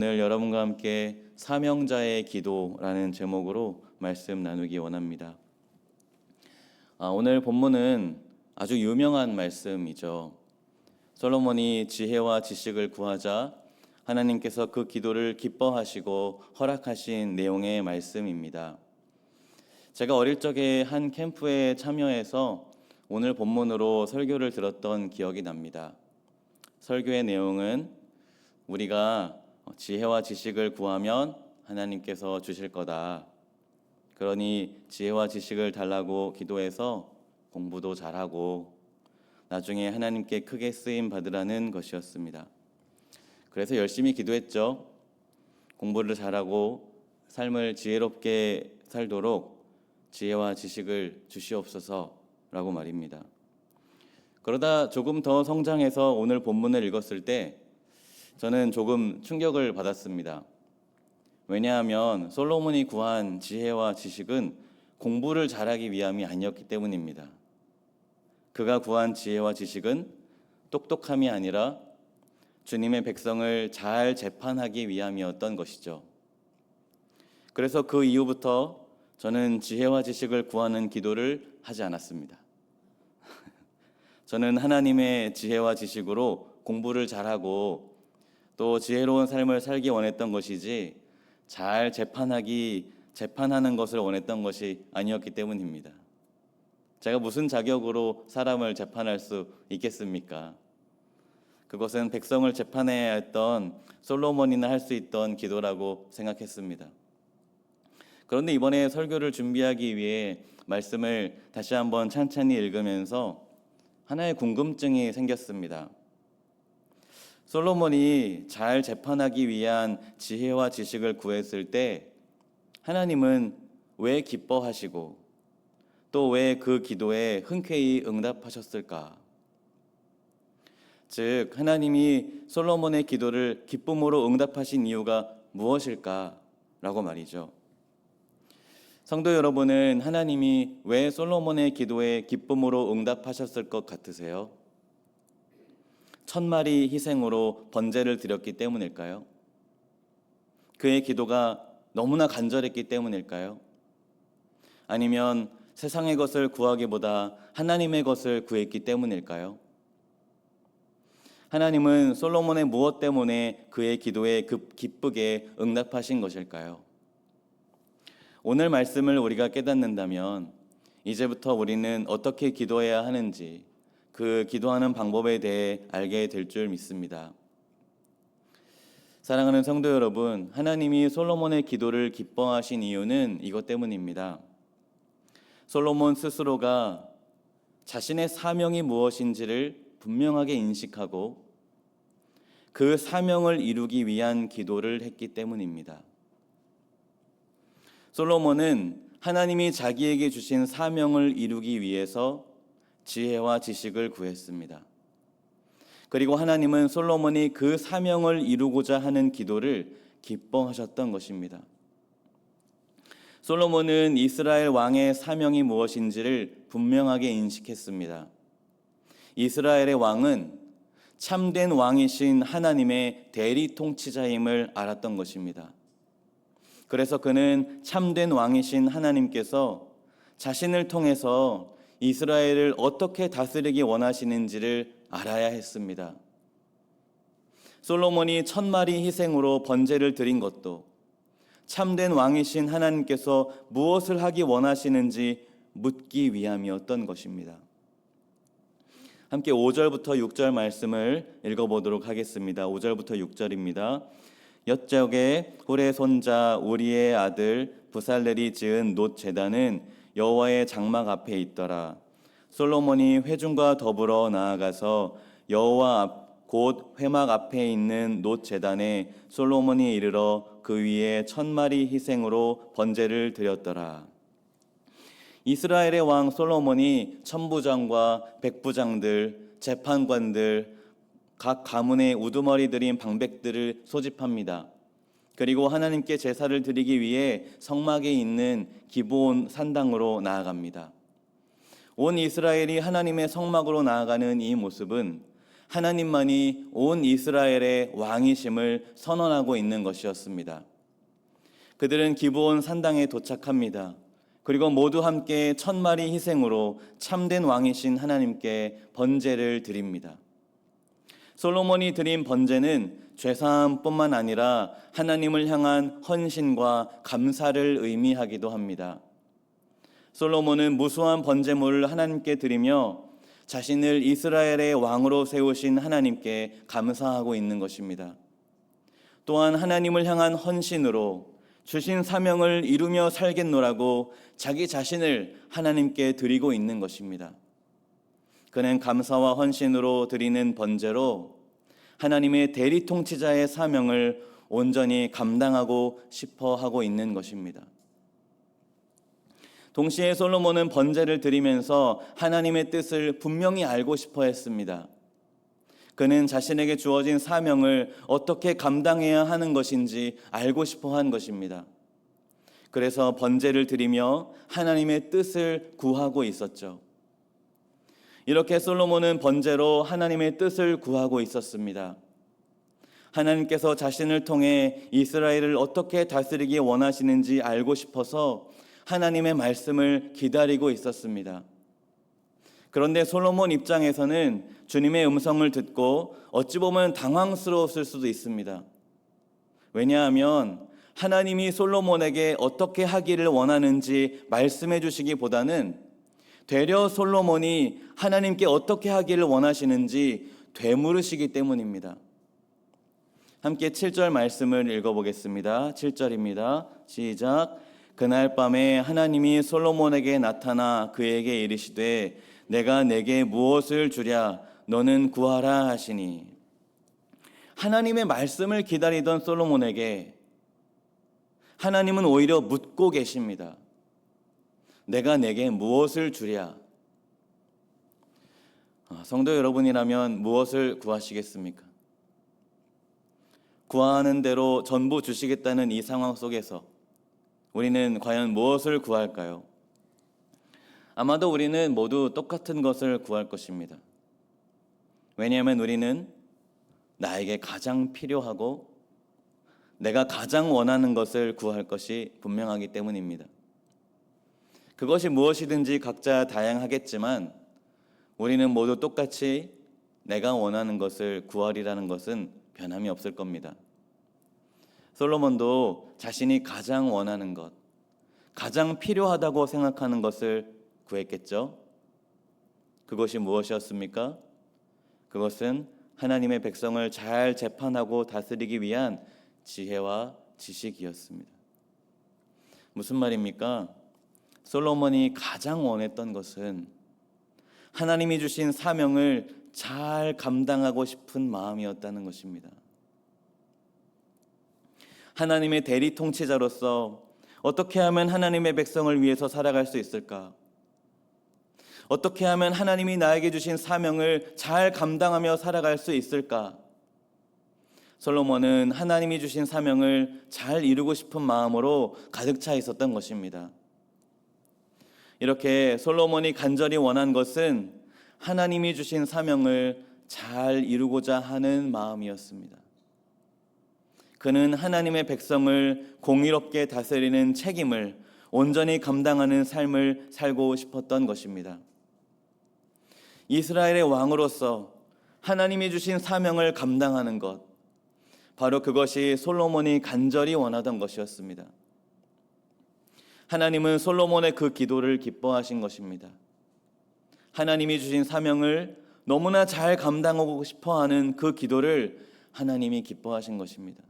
오늘 여러분과 함께 사명자의 기도라는 제목으로 말씀 나누기 원합니다. 오늘 본문은 아주 유명한 말씀이죠. 솔로몬이 지혜와 지식을 구하자 하나님께서 그 기도를 기뻐하시고 허락하신 내용의 말씀입니다. 제가 어릴 적에 한 캠프에 참여해서 오늘 본문으로 설교를 들었던 기억이 납니다. 설교의 내용은 우리가 지혜와 지식을 구하면 하나님께서 주실 거다. 그러니 지혜와 지식을 달라고 기도해서 공부도 잘하고 나중에 하나님께 크게 쓰임 받으라는 것이었습니다. 그래서 열심히 기도했죠. 공부를 잘하고 삶을 지혜롭게 살도록 지혜와 지식을 주시옵소서라고 말입니다. 그러다 조금 더 성장해서 오늘 본문을 읽었을 때 저는 조금 충격을 받았습니다. 왜냐하면 솔로몬이 구한 지혜와 지식은 공부를 잘하기 위함이 아니었기 때문입니다. 그가 구한 지혜와 지식은 똑똑함이 아니라 주님의 백성을 잘 재판하기 위함이었던 것이죠. 그래서 그 이후부터 저는 지혜와 지식을 구하는 기도를 하지 않았습니다. 저는 하나님의 지혜와 지식으로 공부를 잘하고 또 지혜로운 삶을 살기 원했던 것이지 잘 재판하는 것을 원했던 것이 아니었기 때문입니다. 제가 무슨 자격으로 사람을 재판할 수 있겠습니까? 그것은 백성을 재판해야 했던 솔로몬이나 할 수 있던 기도라고 생각했습니다. 그런데 이번에 설교를 준비하기 위해 말씀을 다시 한번 찬찬히 읽으면서 하나의 궁금증이 생겼습니다. 솔로몬이 잘 재판하기 위한 지혜와 지식을 구했을 때 하나님은 왜 기뻐하시고 또 왜 그 기도에 흔쾌히 응답하셨을까? 즉 하나님이 솔로몬의 기도를 기쁨으로 응답하신 이유가 무엇일까라고 말이죠. 성도 여러분은 하나님이 왜 솔로몬의 기도에 기쁨으로 응답하셨을 것 같으세요? 1000마리 희생으로 번제를 드렸기 때문일까요? 그의 기도가 너무나 간절했기 때문일까요? 아니면 세상의 것을 구하기보다 하나님의 것을 구했기 때문일까요? 하나님은 솔로몬의 무엇 때문에 그의 기도에 기쁘게 응답하신 것일까요? 오늘 말씀을 우리가 깨닫는다면 이제부터 우리는 어떻게 기도해야 하는지 그 기도하는 방법에 대해 알게 될 줄 믿습니다. 사랑하는 성도 여러분, 하나님이 솔로몬의 기도를 기뻐하신 이유는 이것 때문입니다. 솔로몬 스스로가 자신의 사명이 무엇인지를 분명하게 인식하고 그 사명을 이루기 위한 기도를 했기 때문입니다. 솔로몬은 하나님이 자기에게 주신 사명을 이루기 위해서 지혜와 지식을 구했습니다. 그리고 하나님은 솔로몬이 그 사명을 이루고자 하는 기도를 기뻐하셨던 것입니다. 솔로몬은 이스라엘 왕의 사명이 무엇인지를 분명하게 인식했습니다. 이스라엘의 왕은 참된 왕이신 하나님의 대리 통치자임을 알았던 것입니다. 그래서 그는 참된 왕이신 하나님께서 자신을 통해서 이스라엘을 어떻게 다스리기 원하시는지를 알아야 했습니다. 솔로몬이 1000마리 희생으로 번제를 드린 것도 참된 왕이신 하나님께서 무엇을 하기 원하시는지 묻기 위함이었던 것입니다. 함께 5절부터 6절 말씀을 읽어보도록 하겠습니다. 5절부터 6절입니다. 옛적에 훌의 손자 우리의 아들 부살렐이 지은 놋 제단은 여호와의 장막 앞에 있더라. 솔로몬이 회중과 더불어 나아가서 여호와 곧 회막 앞에 있는 놋 제단에 솔로몬이 이르러 그 위에 1000마리 희생으로 번제를 드렸더라. 이스라엘의 왕 솔로몬이 천부장과 백부장들, 재판관들, 각 가문의 우두머리들인 방백들을 소집합니다. 그리고 하나님께 제사를 드리기 위해 성막에 있는 기브온 산당으로 나아갑니다. 온 이스라엘이 하나님의 성막으로 나아가는 이 모습은 하나님만이 온 이스라엘의 왕이심을 선언하고 있는 것이었습니다. 그들은 기브온 산당에 도착합니다. 그리고 모두 함께 1000마리 희생으로 참된 왕이신 하나님께 번제를 드립니다. 솔로몬이 드린 번제는 죄사함뿐만 아니라 하나님을 향한 헌신과 감사를 의미하기도 합니다. 솔로몬은 무수한 번제물을 하나님께 드리며 자신을 이스라엘의 왕으로 세우신 하나님께 감사하고 있는 것입니다. 또한 하나님을 향한 헌신으로 주신 사명을 이루며 살겠노라고 자기 자신을 하나님께 드리고 있는 것입니다. 그는 감사와 헌신으로 드리는 번제로 하나님의 대리 통치자의 사명을 온전히 감당하고 싶어 하고 있는 것입니다. 동시에 솔로몬은 번제를 드리면서 하나님의 뜻을 분명히 알고 싶어 했습니다. 그는 자신에게 주어진 사명을 어떻게 감당해야 하는 것인지 알고 싶어 한 것입니다. 그래서 번제를 드리며 하나님의 뜻을 구하고 있었죠. 이렇게 솔로몬은 번제로 하나님의 뜻을 구하고 있었습니다. 하나님께서 자신을 통해 이스라엘을 어떻게 다스리기 원하시는지 알고 싶어서 하나님의 말씀을 기다리고 있었습니다. 그런데 솔로몬 입장에서는 주님의 음성을 듣고 어찌 보면 당황스러웠을 수도 있습니다. 왜냐하면 하나님이 솔로몬에게 어떻게 하기를 원하는지 말씀해 주시기보다는 되려 솔로몬이 하나님께 어떻게 하기를 원하시는지 되물으시기 때문입니다. 함께 7절 말씀을 읽어보겠습니다. 7절입니다. 시작. 그날 밤에 하나님이 솔로몬에게 나타나 그에게 이르시되 내가 내게 무엇을 주랴 너는 구하라 하시니. 하나님의 말씀을 기다리던 솔로몬에게 하나님은 오히려 묻고 계십니다. 내가 내게 무엇을 주랴? 성도 여러분이라면 무엇을 구하시겠습니까? 구하는 대로 전부 주시겠다는 이 상황 속에서 우리는 과연 무엇을 구할까요? 아마도 우리는 모두 똑같은 것을 구할 것입니다. 왜냐하면 우리는 나에게 가장 필요하고 내가 가장 원하는 것을 구할 것이 분명하기 때문입니다. 그것이 무엇이든지 각자 다양하겠지만 우리는 모두 똑같이 내가 원하는 것을 구하리라는 것은 변함이 없을 겁니다. 솔로몬도 자신이 가장 원하는 것, 가장 필요하다고 생각하는 것을 구했겠죠. 그것이 무엇이었습니까? 그것은 하나님의 백성을 잘 재판하고 다스리기 위한 지혜와 지식이었습니다. 무슨 말입니까? 솔로몬이 가장 원했던 것은 하나님이 주신 사명을 잘 감당하고 싶은 마음이었다는 것입니다. 하나님의 대리 통치자로서 어떻게 하면 하나님의 백성을 위해서 살아갈 수 있을까? 어떻게 하면 하나님이 나에게 주신 사명을 잘 감당하며 살아갈 수 있을까? 솔로몬은 하나님이 주신 사명을 잘 이루고 싶은 마음으로 가득 차 있었던 것입니다. 이렇게 솔로몬이 간절히 원한 것은 하나님이 주신 사명을 잘 이루고자 하는 마음이었습니다. 그는 하나님의 백성을 공의롭게 다스리는 책임을 온전히 감당하는 삶을 살고 싶었던 것입니다. 이스라엘의 왕으로서 하나님이 주신 사명을 감당하는 것, 바로 그것이 솔로몬이 간절히 원하던 것이었습니다. 하나님은 솔로몬의 그 기도를 기뻐하신 것입니다. 하나님이 주신 사명을 너무나 잘 감당하고 싶어하는 그 기도를 하나님이 기뻐하신 것입니다.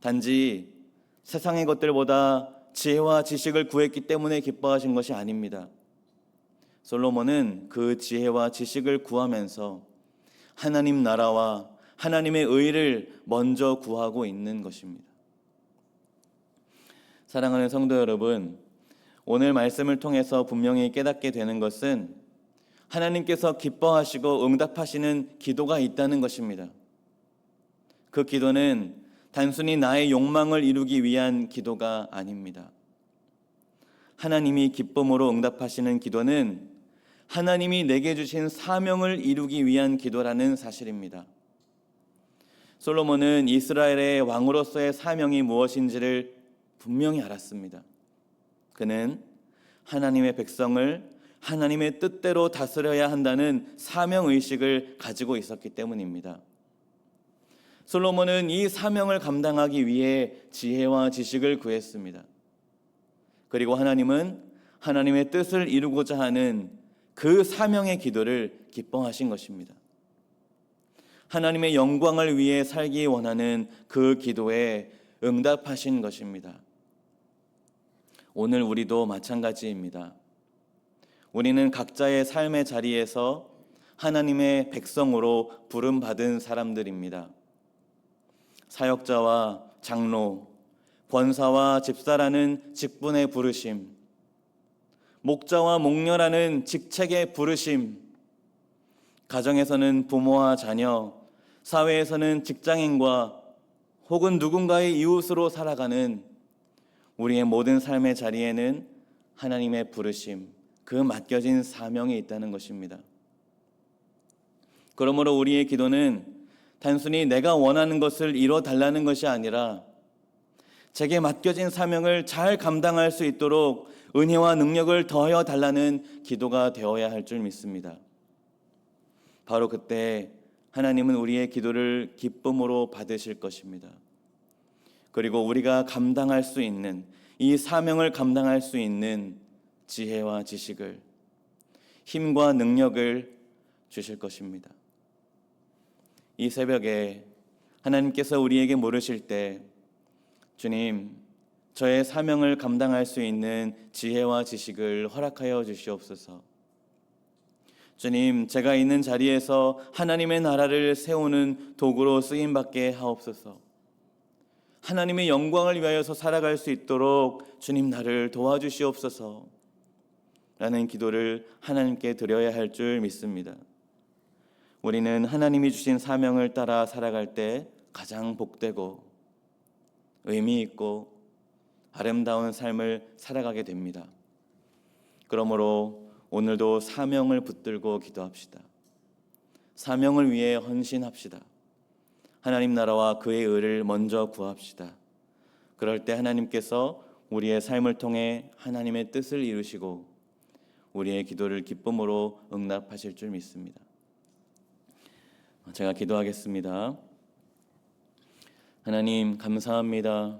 단지 세상의 것들보다 지혜와 지식을 구했기 때문에 기뻐하신 것이 아닙니다. 솔로몬은 그 지혜와 지식을 구하면서 하나님 나라와 하나님의 의를 먼저 구하고 있는 것입니다. 사랑하는 성도 여러분, 오늘 말씀을 통해서 분명히 깨닫게 되는 것은 하나님께서 기뻐하시고 응답하시는 기도가 있다는 것입니다. 그 기도는 단순히 나의 욕망을 이루기 위한 기도가 아닙니다. 하나님이 기쁨으로 응답하시는 기도는 하나님이 내게 주신 사명을 이루기 위한 기도라는 사실입니다. 솔로몬은 이스라엘의 왕으로서의 사명이 무엇인지를 분명히 알았습니다. 그는 하나님의 백성을 하나님의 뜻대로 다스려야 한다는 사명의식을 가지고 있었기 때문입니다. 솔로몬은 이 사명을 감당하기 위해 지혜와 지식을 구했습니다. 그리고 하나님은 하나님의 뜻을 이루고자 하는 그 사명의 기도를 기뻐하신 것입니다. 하나님의 영광을 위해 살기 원하는 그 기도에 응답하신 것입니다. 오늘 우리도 마찬가지입니다. 우리는 각자의 삶의 자리에서 하나님의 백성으로 부름받은 사람들입니다. 사역자와 장로, 권사와 집사라는 직분의 부르심, 목자와 목녀라는 직책의 부르심, 가정에서는 부모와 자녀, 사회에서는 직장인과 혹은 누군가의 이웃으로 살아가는 우리의 모든 삶의 자리에는 하나님의 부르심, 그 맡겨진 사명이 있다는 것입니다. 그러므로 우리의 기도는 단순히 내가 원하는 것을 이뤄달라는 것이 아니라 제게 맡겨진 사명을 잘 감당할 수 있도록 은혜와 능력을 더하여 달라는 기도가 되어야 할 줄 믿습니다. 바로 그때 하나님은 우리의 기도를 기쁨으로 받으실 것입니다. 그리고 우리가 감당할 수 있는, 이 사명을 감당할 수 있는 지혜와 지식을, 힘과 능력을 주실 것입니다. 이 새벽에 하나님께서 우리에게 물으실 때, 주님, 저의 사명을 감당할 수 있는 지혜와 지식을 허락하여 주시옵소서. 주님, 제가 있는 자리에서 하나님의 나라를 세우는 도구로 쓰임받게 하옵소서. 하나님의 영광을 위하여서 살아갈 수 있도록 주님 나를 도와주시옵소서 라는 기도를 하나님께 드려야 할 줄 믿습니다. 우리는 하나님이 주신 사명을 따라 살아갈 때 가장 복되고 의미 있고 아름다운 삶을 살아가게 됩니다. 그러므로 오늘도 사명을 붙들고 기도합시다. 사명을 위해 헌신합시다. 하나님 나라와 그의 의를 먼저 구합시다. 그럴 때 하나님께서 우리의 삶을 통해 하나님의 뜻을 이루시고 우리의 기도를 기쁨으로 응답하실 줄 믿습니다. 제가 기도하겠습니다. 하나님 감사합니다.